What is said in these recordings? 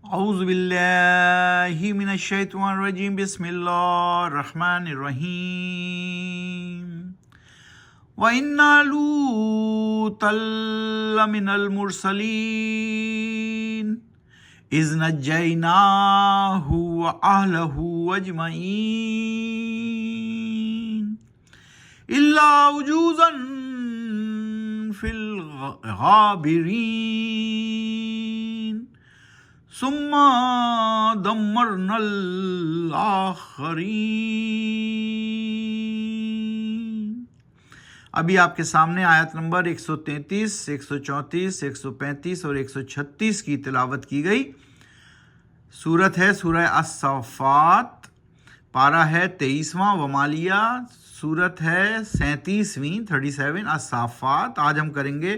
اعوذ باللہ من الشیطان الرجیم بسم اللہ الرحمن الرحیم وَإِنَّا لُوطًا لَّمِنَ الْمُرْسَلِينَ إِذْ نَجَّيْنَاهُ وَأَهْلَهُ أَجْمَعِينَ إِلَّا عُجُوزًا فِي الْغَابِرِينَ ثم دمرنا الآخرین۔ ابھی آپ کے سامنے آیت نمبر 133، 134، 135 اور 136 کی تلاوت کی گئی۔ سورت ہے سورہ الصافات، پارہ ہے 23واں ومالیہ، سورت ہے 37ویں 37 الصافات۔ آج ہم کریں گے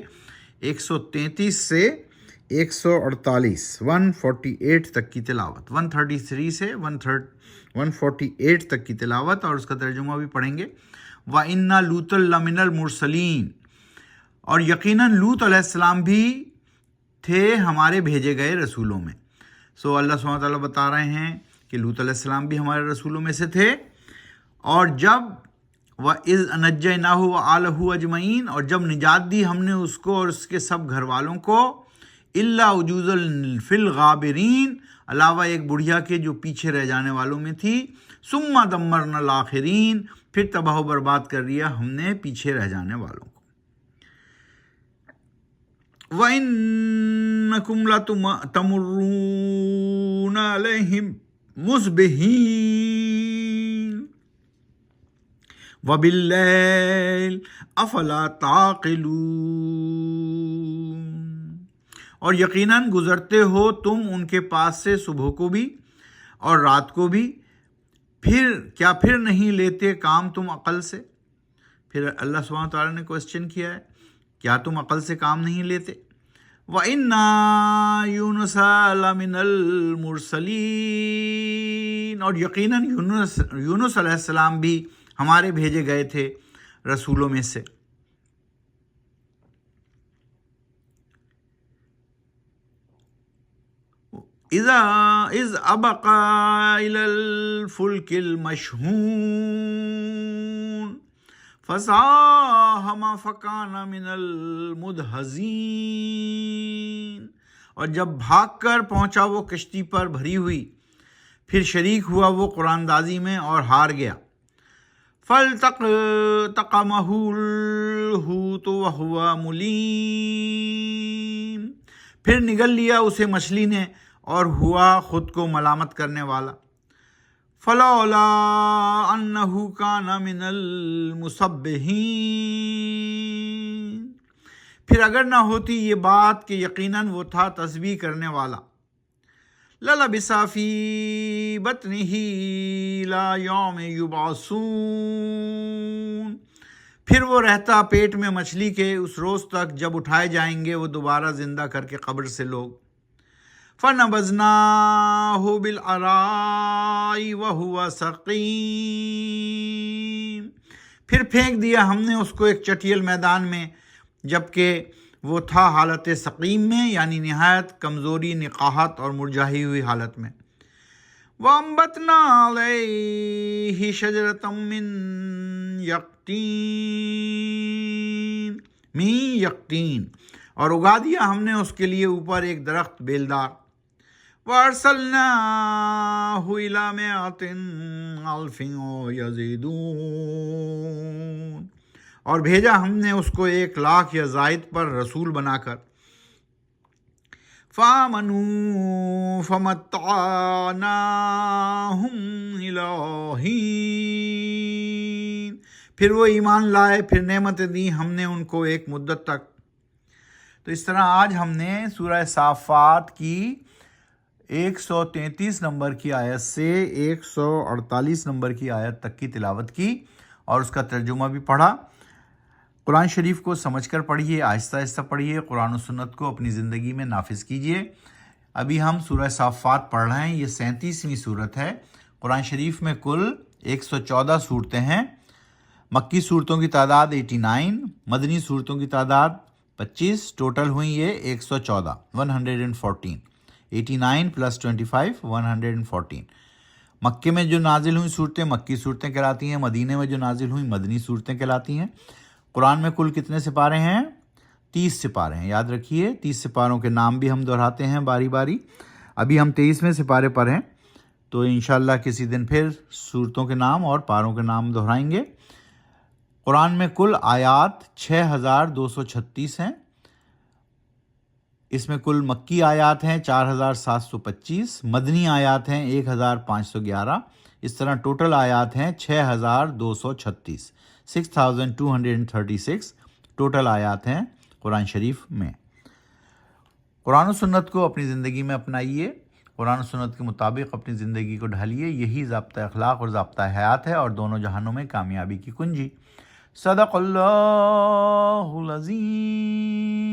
133 سے 148 148 تک کی تلاوت، 133 سے 148 تک کی تلاوت، اور اس کا ترجمہ بھی پڑھیں گے۔ وَإِنَّا لُوطًا لَّمِنَ الْمُرْسَلِينَ، اور یقیناً لوط علیہ السلام بھی تھے ہمارے بھیجے گئے رسولوں میں۔ اللہ سبحانہ وتعالیٰ بتا رہے ہیں کہ لوط علیہ السلام بھی ہمارے رسولوں میں سے تھے، اور جب وَإِذْ نَجَّيْنَاهُ وَآلَهُ أَجْمَعِينَ، اور جب نجات دی ہم نے اس کو اور اس کے سب گھر والوں کو، إِلَّا عُجُوزًا فِي الْغَابِرِينَ، علاوہ ایک بڑھیا کے جو پیچھے رہ جانے والوں میں تھی، ثُمَّ دَمَّرْنَا الْآخِرِينَ، پھر تباہ و برباد کر دیا ہم نے پیچھے رہ جانے والوں کو۔ وَإِنَّكُمْ لَتَمُرُّونَ عَلَيْهِمْ مُصْبِحِينَ وَبِاللَّيْلِ أَفَلَا تَعْقِلُونَ، اور یقیناً گزرتے ہو تم ان کے پاس سے صبح کو بھی اور رات کو بھی، پھر نہیں لیتے کام تم عقل سے؟ پھر اللہ سبحانہ وتعالیٰ نے کوسچن کیا ہے، کیا تم عقل سے کام نہیں لیتے؟ وَإِنَّا يُونُسَ لَمِنَ الْمُرْسَلِينَ، اور یقیناً یونس علیہ السلام بھی ہمارے بھیجے گئے تھے رسولوں میں سے۔ اِذْ أَبَقَ إِلَى الْفُلْكِ الْمَشْحُونِ فَسَاهَمَ فَكَانَ مِنَ الْمُدْحَضِينَ، اور جب بھاگ کر پہنچا وہ کشتی پر بھری ہوئی، پھر شریک ہوا وہ قرآن دازی میں اور ہار گیا۔ فَالْتَقَمَهُ الْحُوتُ وَهُوَ مُلِيمٌ، پھر نگل لیا اسے مچھلی نے اور ہوا خود کو ملامت کرنے والا۔ فَلَوْلَا أَنَّهُ كَانَ مِنَ الْمُسَبِّحِينَ، پھر اگر نہ ہوتی یہ بات کہ یقیناً وہ تھا تسبیح کرنے والا۔ لَلَبِثَ فِي بَطْنِهِ إِلَى يَوْمِ يُبْعَثُونَ، پھر وہ رہتا پیٹ میں مچھلی کے اس روز تک جب اٹھائے جائیں گے وہ دوبارہ زندہ کر کے قبر سے لوگ۔ فَنَبَذْنَاهُ بِالْعَرَاءِ وَهُوَ سَقِيمٌ، پھر پھینک دیا ہم نے اس کو ایک چٹیل میدان میں جبکہ وہ تھا حالت سقیم میں، یعنی نہایت کمزوری، نقاہت اور مرجھائی ہوئی حالت میں۔ وَأَنبَتْنَا عَلَيْهِ شَجَرَةً مِّن یقطین، اور اگا دیا ہم نے اس کے لیے اوپر ایک درخت بیلدار۔ وَأَرْسَلْنَاهُ إِلَى مِائَةٍ أَلْفٍ يَزِيدُونَ، اور بھیجا ہم نے اس کو 1,00,000 یا زائد پر رسول بنا کر۔ فَآمَنُوا فَمَتَّعْنَاهُمْ إِلَىٰ حِينٍ، پھر وہ ایمان لائے، پھر نعمتیں دی ہم نے ان کو ایک مدت تک۔ تو اس طرح آج ہم نے سورہ صافات کی 133 نمبر کی آیت سے 148 نمبر کی آیت تک کی تلاوت کی اور اس کا ترجمہ بھی پڑھا۔ قرآن شریف کو سمجھ کر پڑھیے، آہستہ آہستہ پڑھیے، قرآن و سنت کو اپنی زندگی میں نافذ کیجیے۔ ابھی ہم سورہ صافات پڑھ رہے ہیں، یہ 37ویں صورت ہے۔ قرآن شریف میں کل 114 صورتیں ہیں۔ مکی صورتوں کی تعداد 89، مدنی صورتوں کی تعداد 25، ٹوٹل ہوئی یہ 114 114۔ 89 + 25 114. مکے میں جو نازل ہوئی صورتیں مکی صورتیں کہلاتی ہیں، مدینے میں جو نازل ہوئی مدنی صورتیں کہلاتی ہیں۔ قرآن میں کل کتنے سپارے ہیں؟ 30 سپارے ہیں، یاد رکھیے۔ 30 سپاروں کے نام بھی ہم دہراتے ہیں باری باری۔ ابھی ہم 23ویں سپارے پر ہیں، تو انشاءاللہ کسی دن پھر صورتوں کے نام اور پاروں کے نام دہرائیں گے۔ قرآن میں کل آیات 6236 ہیں۔ اس میں کل مکی آیات ہیں 4725، مدنی آیات ہیں 1511، اس طرح ٹوٹل آیات ہیں 6236، 6236 ٹوٹل آیات ہیں قرآن شریف میں۔ قرآن و سنت کو اپنی زندگی میں اپنائیے، قرآن و سنت کے مطابق اپنی زندگی کو ڈھالیے، یہی ضابطہ اخلاق اور ضابطہ حیات ہے اور دونوں جہانوں میں کامیابی کی کنجی۔ صدق اللہ العظیم۔